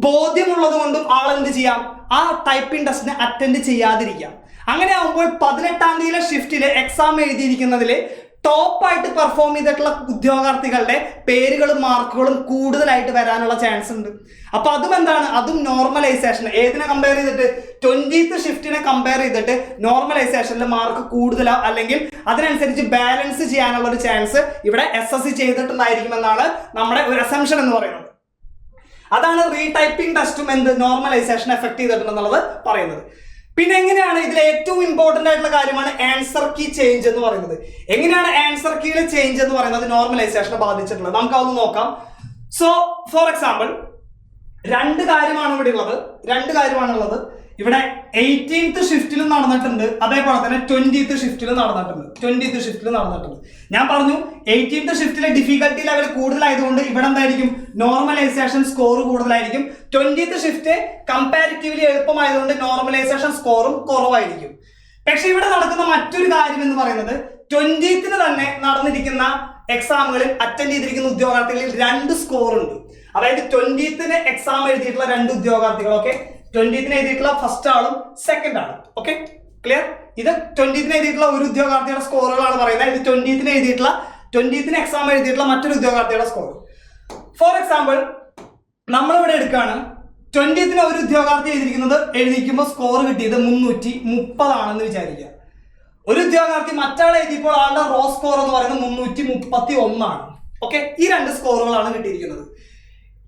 ബോധ്യമുള്ളത് കൊണ്ടും ആൾ എന്ത് ചെയ്യാം, ആ ടൈപ്പിംഗ് ടെസ്റ്റിന് അറ്റൻഡ് ചെയ്യാതിരിക്കാം. അങ്ങനെ ആകുമ്പോൾ 18-ാം തീയതിയിലെ ഷിഫ്റ്റിൽ എക്സാം എഴുതിയിരിക്കുന്നതിൽ ടോപ്പായിട്ട് പെർഫോം ചെയ്തിട്ടുള്ള ഉദ്യോഗാർത്ഥികളുടെ പേരുകളും മാർക്കുകളും കൂടുതലായിട്ട് വരാനുള്ള ചാൻസ് ഉണ്ട്. അപ്പൊ അതും എന്താണ്, അതും നോർമലൈസേഷൻ. ഏതിനെ കമ്പയർ ചെയ്തിട്ട് 20th ഷിഫ്റ്റിനെ കമ്പയർ ചെയ്തിട്ട് നോർമലൈസേഷനിൽ മാർക്ക് കൂടുതലാവും, അല്ലെങ്കിൽ അതിനനുസരിച്ച് ബാലൻസ് ചെയ്യാനുള്ള ഒരു ചാൻസ് ഇവിടെ SSC ചെയ്തിട്ടുണ്ടായിരിക്കുമെന്നാണ് നമ്മുടെ ഒരു അസംഷൻ എന്ന് പറയുന്നത്. അതാണ് റീടൈപ്പിംഗ് ടെസ്റ്റും എന്ത് നോർമലൈസേഷൻ എഫക്ട് ചെയ്തിട്ടുണ്ടെന്നുള്ളത് പറയുന്നത്. പിന്നെ എങ്ങനെയാണ് ഇതിൽ ഏറ്റവും ഇമ്പോർട്ടന്റ് ആയിട്ടുള്ള കാര്യമാണ് ആൻസർ കീ ചേഞ്ച് എന്ന് പറയുന്നത്. എങ്ങനെയാണ് ആൻസർ കീയിലെ ചേഞ്ച് എന്ന് പറയുന്നത് നോർമലൈസേഷനെ ബാധിച്ചിട്ടുള്ളത്, നമുക്ക് അതൊന്ന് നോക്കാം. സോ ഫോർ എക്സാമ്പിൾ രണ്ട് കാര്യമാണ് ഉള്ളത്. ഇവിടെ 18th ഷിഫ്റ്റിലും നടന്നിട്ടുണ്ട്, അതേപോലെ തന്നെ 20th ഷിഫ്റ്റിലും നടന്നിട്ടുണ്ട്. ഞാൻ പറഞ്ഞു 18th ഷിഫ്റ്റിലെ ഡിഫിക്കൽട്ടി ലെവൽ കൂടുതലായതുകൊണ്ട് ഇവിടെ എന്തായിരിക്കും, നോർമലൈസേഷൻ സ്കോർ കൂടുതലായിരിക്കും. 20th ഷിഫ്റ്റ് കമ്പാരിറ്റീവ്ലി എളുപ്പമായതുകൊണ്ട് നോർമലൈസേഷൻ സ്കോറും കുറവായിരിക്കും. പക്ഷെ ഇവിടെ നടക്കുന്ന മറ്റൊരു കാര്യം എന്ന് പറയുന്നത് 20th തന്നെ നടന്നിരിക്കുന്ന എക്സാമുകളിൽ അറ്റൻഡ് ചെയ്തിരിക്കുന്ന ഉദ്യോഗാർത്ഥികളിൽ 2 സ്കോർ ഉണ്ട്. അതായത് 20th എക്സാം എഴുതിയിട്ടുള്ള 2 ഉദ്യോഗാർത്ഥികൾ, ഓക്കെ, 20th എഴുതിയിട്ടുള്ള ഫസ്റ്റ് ആളും സെക്കൻഡ് ആളും, ഓക്കെ ക്ലിയർ. ഇത് 20th എഴുതിയിട്ടുള്ള ഒരു ഉദ്യോഗാർത്ഥിയുടെ സ്കോറുകളാണ് പറയുന്നത്. ഇത് 20th എക്സാം എഴുതിയിട്ടുള്ള മറ്റൊരു ഉദ്യോഗാർത്ഥിയുടെ സ്കോർ. ഫോർ എക്സാമ്പിൾ നമ്മളിവിടെ എടുക്കുകയാണ്, 20th ഒരു ഉദ്യോഗാർത്ഥി എഴുതിക്കുമ്പോൾ സ്കോർ കിട്ടിയത് 330 ആണെന്ന് വിചാരിക്കുക. ഒരു ഉദ്യോഗാർത്ഥി മറ്റാൾ എഴുതിയപ്പോൾ ആളുടെ റോ സ്കോർ എന്ന് പറയുന്നത് 331 ആണ്. ഓക്കെ, ഈ 2 സ്കോറുകളാണ് കിട്ടിയിരിക്കുന്നത്.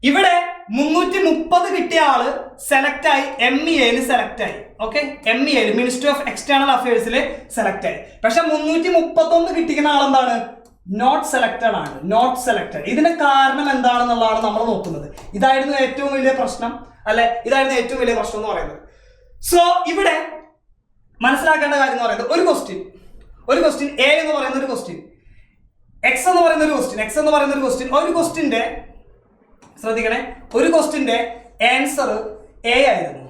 ഇവിടെ 330 കിട്ടിയ ആള് സെലക്ട് ആയി, MEAയിൽ സെലക്ട് ആയി. ഓക്കെ, MEAയിൽ മിനിസ്ട്രി ഓഫ് എക്സ്റ്റേണൽ അഫയേഴ്സിൽ സെലക്ട് ആയി. പക്ഷെ 331 കിട്ടിക്കുന്ന ആളെന്താണ്, നോട്ട് സെലക്ടഡ് ആണ്. ഇതിന് കാരണം എന്താണെന്നുള്ളതാണ് നമ്മൾ നോക്കുന്നത്. ഇതായിരുന്നു ഏറ്റവും വലിയ പ്രശ്നം എന്ന് പറയുന്നത്. സോ ഇവിടെ മനസ്സിലാക്കേണ്ട കാര്യം എന്ന് പറയുന്നത് ഒരു ക്വസ്റ്റ്യൻ A എന്ന് പറയുന്ന ഒരു ക്വസ്റ്റ്യൻ, X എന്ന് പറയുന്ന ഒരു ക്വസ്റ്റ്യൻ, ശ്രദ്ധിക്കണേ, ഒരു ക്വസ്റ്റ്യന്റെ ആൻസർ A ആയിരുന്നു.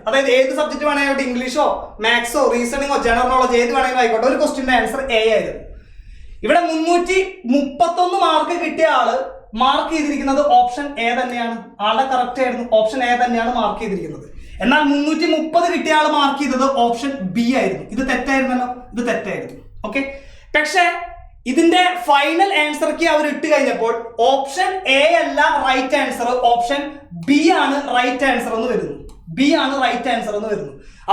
അതായത് ഏത് സബ്ജക്ട് വേണമെങ്കിൽ, ഇംഗ്ലീഷോ മാത്സോ റീസണിങ്ങോ ജനറൽ നോളജ് ഏത് വേണമെങ്കിലും ആയിക്കോട്ടെ, ഒരു ക്വസ്റ്റ്യന്റെ ആൻസർ A ആയിരുന്നു. ഇവിടെ 331 മാർക്ക് കിട്ടിയ ആള് മാർക്ക് ചെയ്തിരിക്കുന്നത് ഓപ്ഷൻ A തന്നെയാണ്. ആളുടെ കറക്റ്റ് ആയിരുന്നു, ഓപ്ഷൻ A തന്നെയാണ് മാർക്ക് ചെയ്തിരിക്കുന്നത്. എന്നാൽ 330 കിട്ടിയ ആൾ മാർക്ക് ചെയ്തത് ഓപ്ഷൻ B ആയിരുന്നു. ഇത് തെറ്റായിരുന്നു. ഓക്കെ, പക്ഷേ ഇതിന്റെ ഫൈനൽ ആൻസർ കീ അവർ ഇട്ട് കഴിഞ്ഞപ്പോൾ ഓപ്ഷൻ A അല്ല റൈറ്റ് ആൻസർ, ഓപ്ഷൻ B ആണ് റൈറ്റ് ആൻസർ എന്ന് വരുന്നു.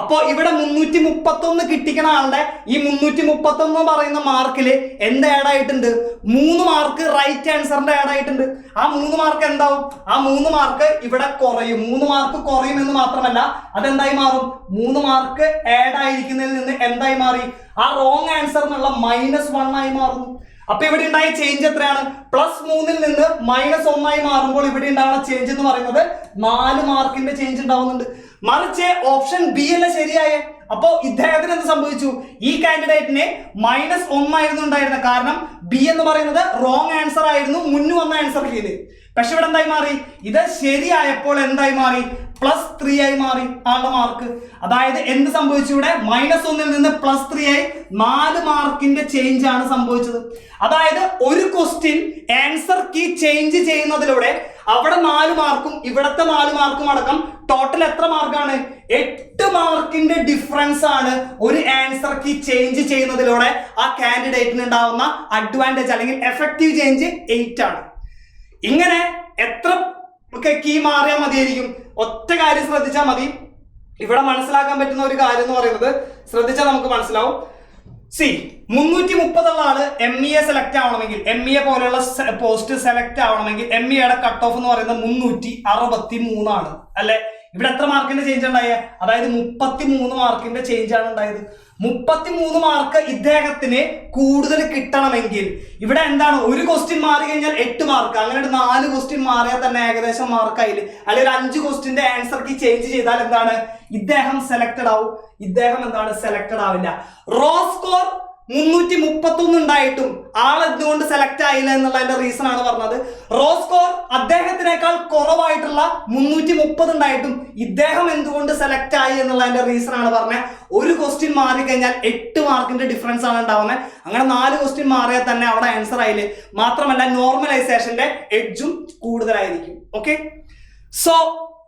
അപ്പോ ഇവിടെ 331 കിട്ടിക്കുന്ന ആളുടെ ഈ 331 പറയുന്ന മാർക്കില് എന്ത് ആഡ് ആയിട്ടുണ്ട്, 3 മാർക്ക് റൈറ്റ് ആൻസറിന്റെ ആഡ് ആയിട്ടുണ്ട്. ആ 3 മാർക്ക് എന്താവും, ആ 3 മാർക്ക് ഇവിടെ കുറയും. 3 മാർക്ക് കുറയും എന്ന് മാത്രമല്ല, അതെന്തായി മാറും, 3 മാർക്ക് ആഡ് ആയിരിക്കുന്നതിൽ നിന്ന് എന്തായി മാറി, ആ റോങ് ആൻസർ എന്നുള്ള -1 ആയി മാറുന്നു. അപ്പൊ ഇവിടെ ഉണ്ടായ ചേഞ്ച് എത്രയാണ്, +3 നിന്ന് -1 ആയി മാറുമ്പോൾ ഇവിടെ ഉണ്ടാവുന്ന ചേഞ്ച് എന്ന് പറയുന്നത് 4 മാർക്കിന്റെ ചേഞ്ച് ഉണ്ടാവുന്നുണ്ട്. മറിച്ച് ഓപ്ഷൻ B അല്ല ശരിയായ. അപ്പോ ഇദ്ദേഹത്തിന് എന്ത് സംഭവിച്ചു, ഈ കാൻഡിഡേറ്റിന് -1 ആയിരുന്നു ഉണ്ടായിരുന്നത്. കാരണം B എന്ന് പറയുന്നത് റോങ് ആൻസർ ആയിരുന്നു മുന്നു വന്ന ആൻസർ കീഴില്. പക്ഷെ ഇവിടെ എന്തായി മാറി, ഇത് ശരിയായപ്പോൾ എന്തായി മാറി, +3 ആയി മാറി ആളുടെ മാർക്ക്. അതായത് എന്ത് സംഭവിച്ചു, ഇവിടെ -1 നിന്ന് +3 ആയി 4 മാർക്കിന്റെ ചേഞ്ച് ആണ് സംഭവിച്ചത്. അതായത് ഒരു ക്വസ്റ്റ്യൻ ആൻസർ കീ ചേഞ്ച് ചെയ്യുന്നതിലൂടെ അവിടെ 4 മാർക്കും ഇവിടത്തെ 4 മാർക്കും അടക്കം ടോട്ടൽ എത്ര മാർക്കാണ്, 8 മാർക്കിന്റെ ഡിഫറൻസ് ആണ് ഒരു ആൻസർ കീ ചേഞ്ച് ചെയ്യുന്നതിലൂടെ ആ കാൻഡിഡേറ്റിന് ഉണ്ടാവുന്ന അഡ്വാൻറ്റേജ് അല്ലെങ്കിൽ എഫക്റ്റീവ് ചേഞ്ച് 8 ആണ്. ഇങ്ങനെ എത്ര കീ മാറിയാൽ മതിയായിരിക്കും, ഒറ്റ കാര്യം ശ്രദ്ധിച്ചാൽ മതി. ഇവിടെ മനസ്സിലാക്കാൻ പറ്റുന്ന ഒരു കാര്യം എന്ന് പറയുന്നത്, ശ്രദ്ധിച്ചാൽ നമുക്ക് മനസ്സിലാവും. 330 ഉള്ള ആള് MEA സെലക്ട് ആവണമെങ്കിൽ, MEA പോലെയുള്ള പോസ്റ്റ് സെലക്ട് ആവണമെങ്കിൽ MEAയുടെ കട്ട് ഓഫ് എന്ന് പറയുന്നത് 363 ആണ് അല്ലെ. ഇവിടെ എത്ര മാർക്കിന്റെ ചേഞ്ച് ഉണ്ടായത്, അതായത് 33 മാർക്കിന്റെ ചേഞ്ച് ആണ് ഉണ്ടായത്. 33 മാർക്ക് ഇദ്ദേഹത്തിന് കൂടുതൽ കിട്ടണമെങ്കിൽ ഇവിടെ എന്താണ്, ഒരു ക്വസ്റ്റ്യൻ മാറി കഴിഞ്ഞാൽ 8 മാർക്ക്, അങ്ങനെ 4 ക്വസ്റ്റ്യൻ മാറിയാൽ തന്നെ ഏകദേശം മാർക്കായില്ല. അല്ലെങ്കിൽ 5 ക്വസ്റ്റ്യന്റെ ആൻസർ കീ ചേഞ്ച് ചെയ്താൽ എന്താണ്, ഇദ്ദേഹം സെലക്ടഡ് ആവും. ഇദ്ദേഹം സെലക്ടഡ് ആവില്ല. റോ സ്കോർ 331 ഉണ്ടായിട്ടും ആൾ എന്തുകൊണ്ട് സെലക്ട് ആയില്ല എന്നുള്ളതിന്റെ റീസൺ ആണ് പറഞ്ഞത്. റോ സ്കോർ അദ്ദേഹത്തിനേക്കാൾ കുറവായിട്ടുള്ള 330 ഉണ്ടായിട്ടും ഇദ്ദേഹം എന്തുകൊണ്ട് സെലക്ട് ആയി എന്നുള്ളതിന്റെ റീസൺ ആണ് പറഞ്ഞത്. ഒരു ക്വസ്റ്റ്യൻ മാറിക്കഴിഞ്ഞാൽ 8 മാർക്കിന്റെ ഡിഫറൻസ് ആണ് ഉണ്ടാവുന്നത്. അങ്ങനെ 4 ക്വസ്റ്റ്യൻ മാറിയാൽ തന്നെ അവിടെ ആൻസർ ആയില്ലേ. മാത്രമല്ല നോർമലൈസേഷന്റെ എഡ്ജും കൂടുതലായിരിക്കും. ഓക്കെ, സോ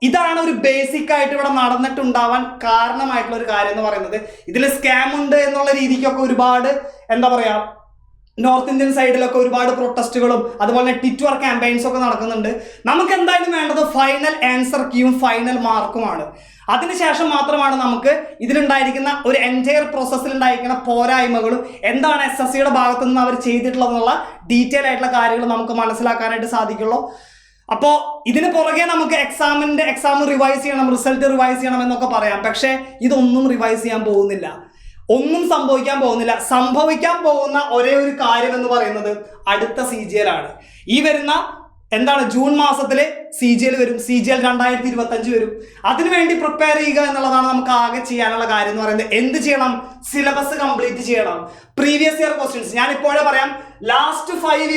ഇതാണ് ഒരു ബേസിക് ആയിട്ട് ഇവിടെ നടന്നിട്ടുണ്ടാവാൻ കാരണമായിട്ടുള്ള ഒരു കാര്യം എന്ന് പറയുന്നത്. ഇതിൽ സ്കാം ഉണ്ട് എന്നുള്ള രീതിക്കൊക്കെ ഒരുപാട് എന്താ പറയാ, നോർത്ത് ഇന്ത്യൻ സൈഡിലൊക്കെ ഒരുപാട് പ്രൊട്ടസ്റ്റുകളും അതുപോലെ തന്നെ ട്വിറ്റർ ക്യാമ്പയിൻസും ഒക്കെ നടക്കുന്നുണ്ട്. നമുക്ക് എന്തായാലും വേണ്ടത് ഫൈനൽ ആൻസർ കീയും ഫൈനൽ മാർക്കുമാണ്. അതിനുശേഷം മാത്രമാണ് നമുക്ക് ഇതിലുണ്ടായിരിക്കുന്ന ഒരു എൻറ്റയർ പ്രോസസ്സിൽ ഉണ്ടായിരിക്കുന്ന പോരായ്മകളും എന്താണ് SSCയുടെ ഭാഗത്തു നിന്ന് അവർ ചെയ്തിട്ടുള്ളതെന്നുള്ള ഡീറ്റെയിൽ ആയിട്ടുള്ള കാര്യങ്ങൾ നമുക്ക് മനസ്സിലാക്കാനായിട്ട് സാധിക്കുള്ളൂ. അപ്പോൾ ഇതിന് പുറകെ നമുക്ക് എക്സാം റിവൈസ് ചെയ്യണം, റിസൾട്ട് റിവൈസ് ചെയ്യണം എന്നൊക്കെ പറയാം. പക്ഷേ ഇതൊന്നും റിവൈസ് ചെയ്യാൻ പോകുന്നില്ല, ഒന്നും സംഭവിക്കാൻ പോകുന്നില്ല. സംഭവിക്കാൻ പോകുന്ന ഒരേ ഒരു കാര്യം എന്ന് പറയുന്നത് അടുത്ത CGL ആണ്. ഈ വരുന്ന ജൂൺ മാസത്തില് CGL വരും. CGL 2025 വരും. അതിനുവേണ്ടി പ്രിപ്പയർ ചെയ്യുക എന്നുള്ളതാണ് നമുക്ക് ആകെ ചെയ്യാനുള്ള കാര്യം എന്ന് പറയുന്നത്. എന്ത് ചെയ്യണം? സിലബസ് കംപ്ലീറ്റ് ചെയ്യണം. പ്രീവിയസ് ഇയർ ക്വസ്റ്റ്യൻസ് ഞാൻ ഇപ്പോഴേ പറയാം, ലാസ്റ്റ് 5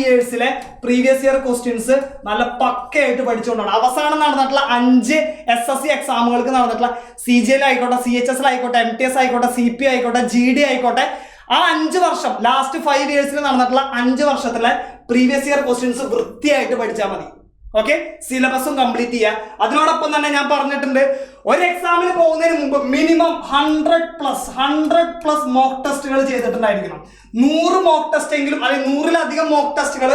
ഇയേഴ്സിലെ പ്രീവിയസ് ഇയർ ക്വസ്റ്റ്യൻസ് നല്ല പക്കയായിട്ട് പഠിച്ചുകൊണ്ടാണ് അവസാനം നടന്നിട്ടുള്ള 5 SSC എക്സാമുകൾക്ക് നടന്നിട്ടുള്ള CGL ആയിക്കോട്ടെ, CHS ആയിക്കോട്ടെ, MTS ആയിക്കോട്ടെ, CP ആയിക്കോട്ടെ, GD ആയിക്കോട്ടെ, ആ 5 വർഷം ലാസ്റ്റ് 5 ഇയേഴ്സിൽ നടന്നിട്ടുള്ള 5 വർഷത്തിലെ പ്രീവിയസ് ഇയർ ക്വസ്റ്റ്യൻസ് വൃത്തിയായിട്ട് പഠിച്ചാൽ മതി. ഓക്കെ, സിലബസും കംപ്ലീറ്റ് ചെയ്യുക. അതിനോടൊപ്പം തന്നെ ഞാൻ പറഞ്ഞിട്ടുണ്ട്, ഒരു എക്സാമിന് പോകുന്നതിന് മുമ്പ് മിനിമം 100+ മോക്ക് ടെസ്റ്റുകൾ ചെയ്തിട്ടുണ്ടായിരിക്കണം. 100 മോക്ക് ടെസ്റ്റ് എങ്കിലും അല്ലെങ്കിൽ 100-ലധികം മോക്ക് ടെസ്റ്റുകൾ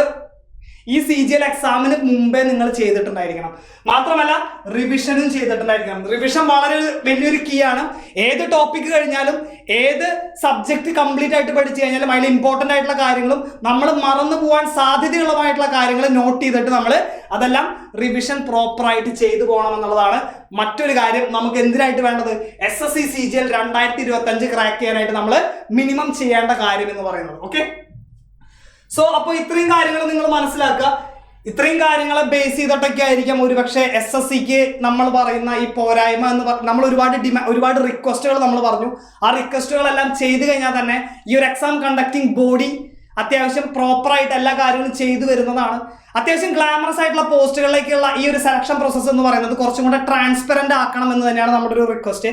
ഈ CGL എക്സാമിന് മുമ്പേ നിങ്ങൾ ചെയ്തിട്ടുണ്ടായിരിക്കണം. മാത്രമല്ല റിവിഷനും ചെയ്തിട്ടുണ്ടായിരിക്കണം. റിവിഷൻ വളരെ വലിയൊരു കീ ആണ്. ഏത് ടോപ്പിക് കഴിഞ്ഞാലും ഏത് സബ്ജക്ട് കംപ്ലീറ്റ് ആയിട്ട് പഠിച്ചു കഴിഞ്ഞാലും അതിൽ ഇമ്പോർട്ടൻ്റ് ആയിട്ടുള്ള കാര്യങ്ങളും നമ്മൾ മറന്നു പോകാൻ സാധ്യതയുള്ളതായിട്ടുള്ള കാര്യങ്ങൾ നോട്ട് ചെയ്തിട്ട് നമ്മൾ അതെല്ലാം റിവിഷൻ പ്രോപ്പറായിട്ട് ചെയ്തു പോകണം എന്നുള്ളതാണ് മറ്റൊരു കാര്യം. നമുക്ക് എന്തിനായിട്ട് വേണ്ടത്? SSC CGL 2025 ക്രാക്ക് ചെയ്യാനായിട്ട് നമ്മൾ മിനിമം ചെയ്യേണ്ട കാര്യം എന്ന് പറയുന്നത്. ഓക്കെ, സോ അപ്പോൾ ഇത്രയും കാര്യങ്ങൾ നിങ്ങൾ മനസ്സിലാക്കുക. ഇത്രയും കാര്യങ്ങളെ ബേസ് ചെയ്തിട്ടൊക്കെ ആയിരിക്കാം ഒരുപക്ഷെ SSCക്ക് നമ്മൾ പറയുന്ന ഈ പോരായ്മ എന്ന് നമ്മൾ ഒരുപാട് റിക്വസ്റ്റുകൾ നമ്മൾ പറഞ്ഞു. ആ റിക്വസ്റ്റുകളെല്ലാം ചെയ്തു കഴിഞ്ഞാൽ തന്നെ ഈ ഒരു എക്സാം കണ്ടക്ടിങ് ബോഡി അത്യാവശ്യം പ്രോപ്പറായിട്ട് എല്ലാ കാര്യങ്ങളും ചെയ്തു വരുന്നതാണ്. അത്യാവശ്യം ഗ്ലാമറസ് ആയിട്ടുള്ള പോസ്റ്റുകളിലേക്കുള്ള ഈ ഒരു സെലക്ഷൻ പ്രോസസ്സ് എന്ന് പറയുന്നത് കുറച്ചും കൂടെ ട്രാൻസ്പെറന്റ് ആക്കണം എന്ന് തന്നെയാണ് നമ്മുടെ ഒരു റിക്വസ്റ്റ്.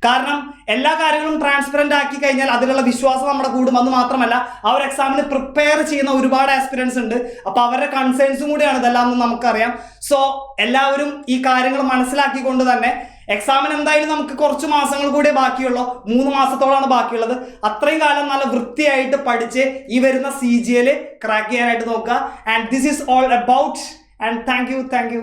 കാരണം എല്ലാ കാര്യങ്ങളും ട്രാൻസ്പെറന്റ് ആക്കി കഴിഞ്ഞാൽ അതിലുള്ള വിശ്വാസം നമ്മുടെ കൂടും. അത് മാത്രമല്ല ആ ഒരു എക്സാമിന് പ്രിപ്പയർ ചെയ്യുന്ന ഒരുപാട് ആസ്പിരൻസ് ഉണ്ട്. അപ്പോൾ അവരുടെ കൺസേൺസും കൂടിയാണ് ഇതെല്ലാം എന്ന് നമുക്കറിയാം. സോ എല്ലാവരും ഈ കാര്യങ്ങൾ മനസ്സിലാക്കിക്കൊണ്ട് തന്നെ എക്സാമിന് എന്തായാലും നമുക്ക് കുറച്ച് മാസങ്ങൾ കൂടെ ബാക്കിയുള്ളൂ, 3 മാസത്തോളാണ് ബാക്കിയുള്ളത്. അത്രയും കാലം നല്ല വൃത്തിയായിട്ട് പഠിച്ച് ഈ വരുന്ന CGL ക്രാക്ക് ചെയ്യാനായിട്ട് നോക്കുക. And this is all about and thank you.